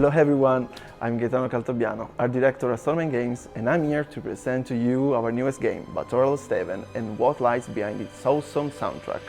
Hello everyone, I'm Gaetano Caltabiano, art director at Storm & Games, and I'm here to present to you our newest game, Batora Lost Haven, and what lies behind its awesome soundtrack.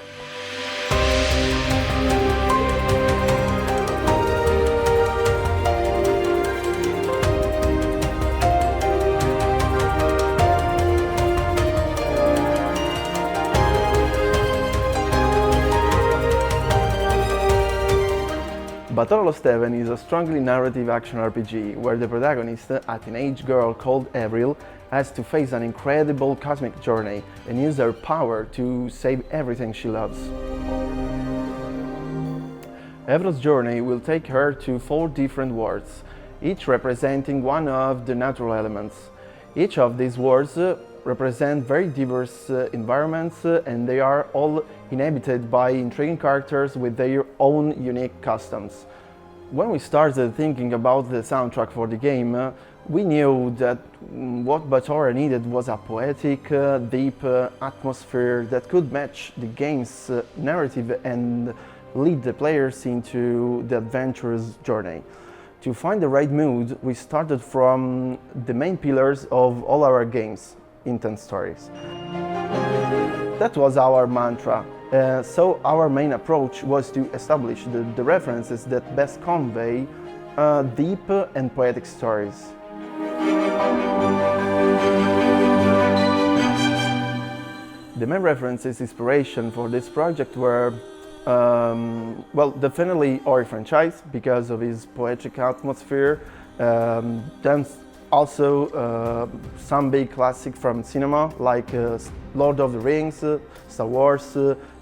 Batora Lost Haven is a strongly narrative action RPG where the protagonist, a teenage girl called Avril, has to face an incredible cosmic journey and use her power to save everything she loves. Avril's journey will take her to 4 different worlds, each representing one of the natural elements. Each of these worlds represent very diverse environments, and they are all inhabited by intriguing characters with their own unique customs. When we started thinking about the soundtrack for the game, we knew that what Batora needed was a poetic, deep atmosphere that could match the game's narrative and lead the players into the adventurous journey. To find the right mood, we started from the main pillars of all our games: intense stories. That was our mantra, so our main approach was to establish the references that best convey deep and poetic stories. The main references inspiration for this project were well, definitely our franchise because of its poetic atmosphere, then also some big classics from cinema like Lord of the Rings, Star Wars,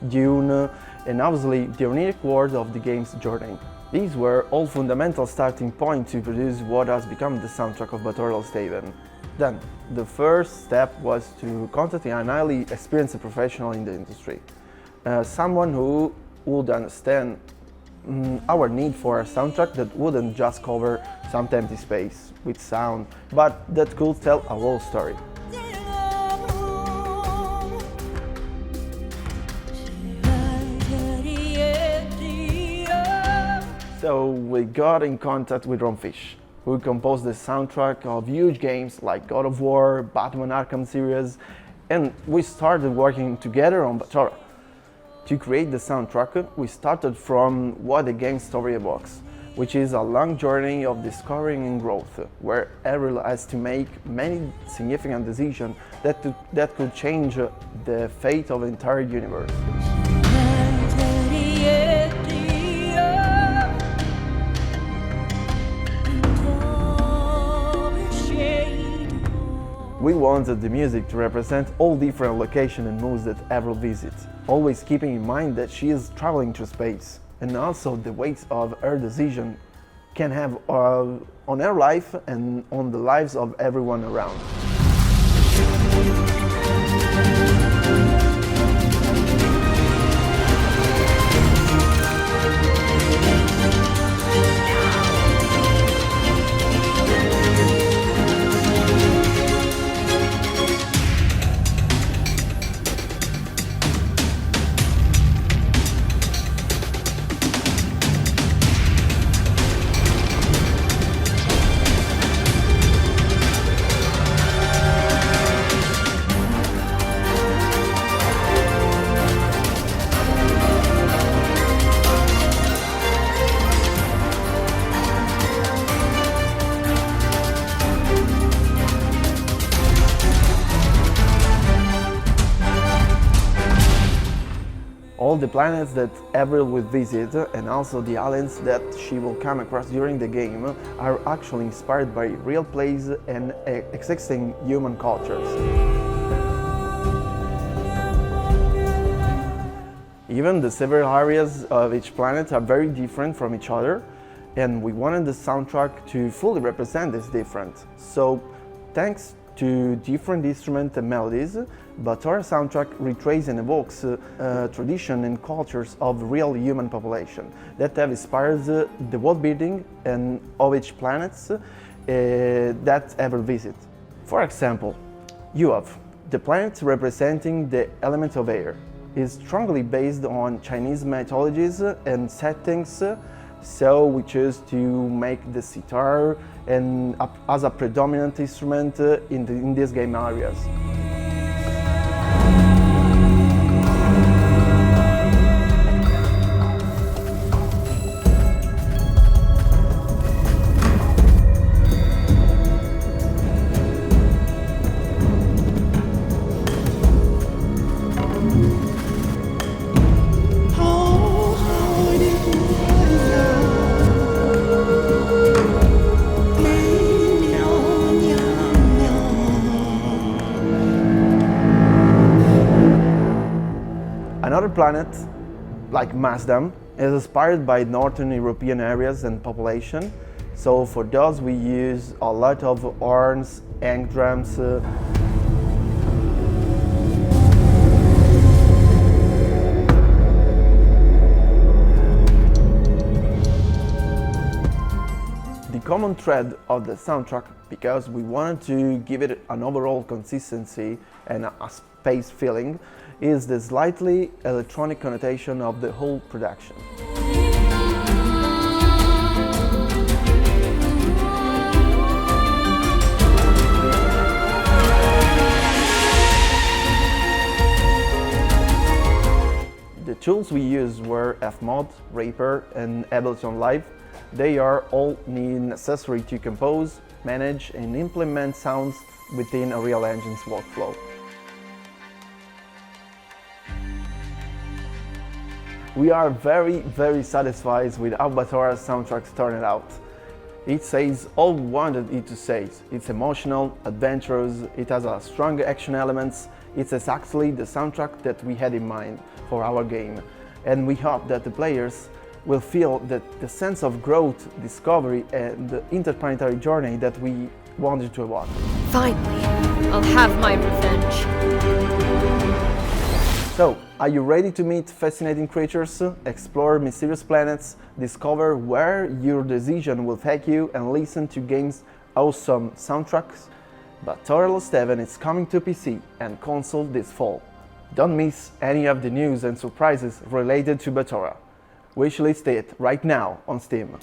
Dune, and obviously the oniric world of the game's journey. These were all fundamental starting points to produce what has become the soundtrack of Batora Lost Haven. Then, the first step was to contact an highly experienced professional in the industry, someone who would understand our need for a soundtrack that wouldn't just cover some empty space with sound, but that could tell a whole story. So we got in contact with Drumfish, who composed the soundtrack of huge games like God of War, Batman Arkham Series, and we started working together on Batora. To create the soundtrack, we started from what the game's story evokes, which is a long journey of discovering and growth, where Avril has to make many significant decisions that could change the fate of the entire universe. We wanted the music to represent all different locations and moods that Avril visits, always keeping in mind that she is traveling through space, and also the weight of her decision can have on her life and on the lives of everyone around. All the planets that Avril will visit and also the aliens that she will come across during the game are actually inspired by real places and existing human cultures. Even the several areas of each planet are very different from each other, and we wanted the soundtrack to fully represent this difference. So, thanks to different instruments and melodies, Batora soundtrack retraces and evokes tradition and cultures of real human population that have inspired the world building and of each planet that ever visit. For example, you have the planet representing the element of air. Is strongly based on Chinese mythologies and settings so we chose to make the sitar and as a predominant instrument in these game areas. Another planet, like Masdam, is inspired by Northern European areas and population. So for those we use a lot of horns, hang drums. The common thread of the soundtrack, because we wanted to give it an overall consistency and a space feeling, is the slightly electronic connotation of the whole production. The tools we used were Fmod, Reaper and Ableton Live. They are all necessary to compose, manage and implement sounds within a Unreal Engine's workflow. We are very satisfied with how Batora's soundtrack turned out. It says all we wanted it to say. It's emotional, adventurous, it has a strong action elements. It's exactly the soundtrack that we had in mind for our game. And we hope that the players will feel that the sense of growth, discovery and the interplanetary journey that we wanted to evoke. Finally, I'll have my revenge. So, are you ready to meet fascinating creatures, explore mysterious planets, discover where your decision will take you and listen to games' awesome soundtracks? Batora Lost Haven is coming to PC and console this fall. Don't miss any of the news and surprises related to Batora. Wishlist it right now on Steam.